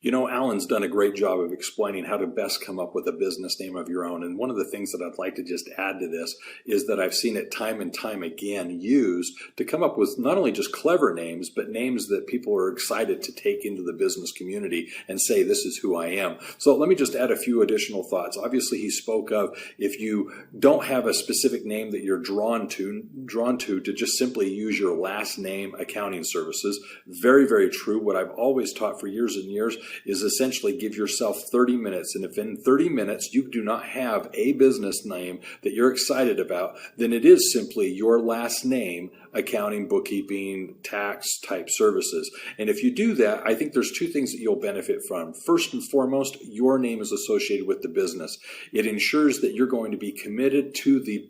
You know, Alan's done a great job of explaining how to best come up with a business name of your own. And one of the things that I'd like to just add to this is that I've seen it time and time again used to come up with not only just clever names, but names that people are excited to take into the business community and say, this is who I am. So let me just add a few additional thoughts. Obviously, he spoke of if you don't have a specific name that you're drawn to just simply use your last name, accounting services. Very, very true. What I've always taught for years and years is essentially give yourself 30 minutes. And if in 30 minutes you do not have a business name that you're excited about, then it is simply your last name, accounting, bookkeeping, tax type services. And if you do that, I think there's two things that you'll benefit from. First and foremost, your name is associated with the business. It ensures that you're going to be committed to the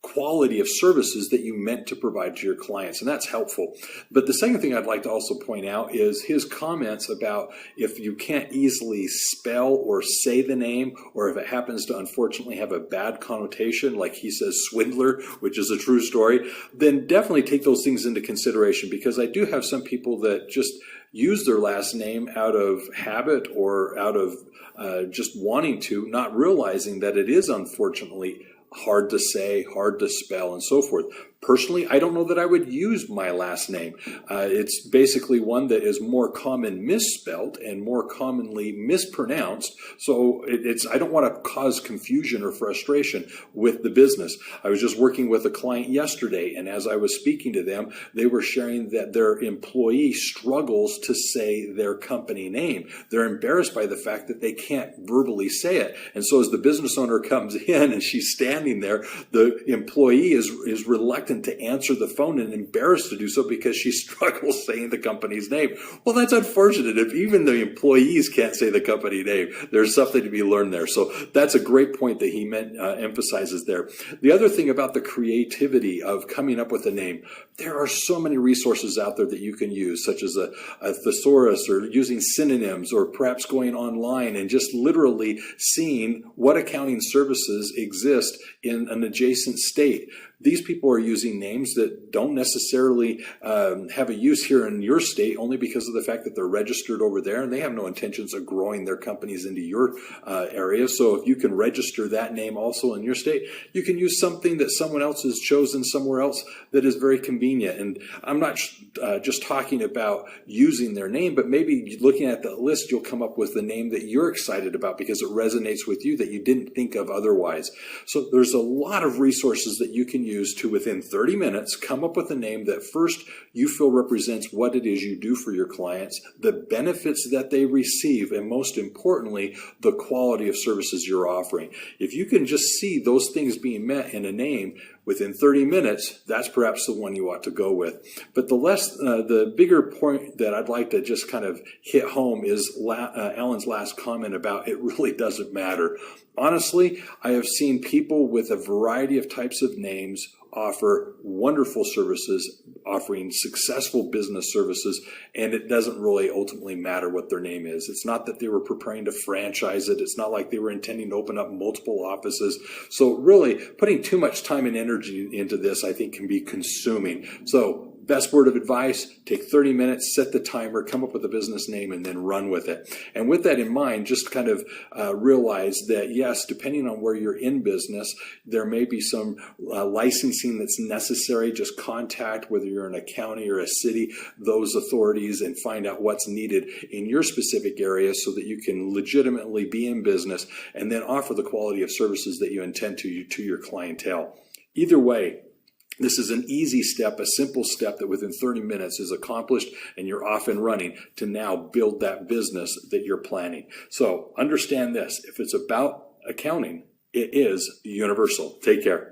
quality of services that you meant to provide to your clients, and that's helpful. But the second thing I'd like to also point out is his comments about if you can't easily spell or say the name, or if it happens to unfortunately have a bad connotation, like he says swindler, which is a true story, then definitely take those things into consideration, because I do have some people that just use their last name out of habit or out of just wanting to, not realizing that it is unfortunately hard to say, hard to spell, and so forth. Personally, I don't know that I would use my last name. It's basically one that is more common misspelled and more commonly mispronounced. So I don't want to cause confusion or frustration with the business. I was just working with a client yesterday, and as I was speaking to them, they were sharing that their employee struggles to say their company name. They're embarrassed by the fact that they can't verbally say it. And so as the business owner comes in and she's standing there, the employee is reluctant to answer the phone and embarrassed to do so because she struggles saying the company's name. Well, that's unfortunate. If even the employees can't say the company name, there's something to be learned there. So that's a great point that he emphasizes there. The other thing about the creativity of coming up with a name, there are so many resources out there that you can use, such as a thesaurus, or using synonyms, or perhaps going online and just literally seeing what accounting services exist in an adjacent state. These people are using names that don't necessarily have a use here in your state, only because of the fact that they're registered over there and they have no intentions of growing their companies into your area. So if you can register that name also in your state, you can use something that someone else has chosen somewhere else that is very convenient. And I'm not just talking about using their name, but maybe looking at the list, you'll come up with the name that you're excited about because it resonates with you that you didn't think of otherwise. So there's a lot of resources that you can use to, within 30 minutes, come up with a name that first you feel represents what it is you do for your clients, the benefits that they receive, and most importantly, the quality of services you're offering. If you can just see those things being met in a name within 30 minutes, that's perhaps the one you ought to go with. But the bigger point that I'd like to just kind of hit home is Alan's last comment about it really doesn't matter. Honestly, I have seen people with a variety of types of names offer wonderful services, offering successful business services, and it doesn't really ultimately matter what their name is. It's not that they were preparing to franchise it. It's not like they were intending to open up multiple offices. So really, putting too much time and energy into this, I think, can be consuming. So best word of advice, take 30 minutes, set the timer, come up with a business name, and then run with it. And with that in mind, just kind of realize that, yes, depending on where you're in business, there may be some licensing that's necessary. Just contact, whether you're in a county or a city, those authorities and find out what's needed in your specific area so that you can legitimately be in business and then offer the quality of services that you intend to your clientele. Either way, this is an easy step, a simple step that within 30 minutes is accomplished and you're off and running to now build that business that you're planning. So understand this, if it's about accounting, it is universal. Take care.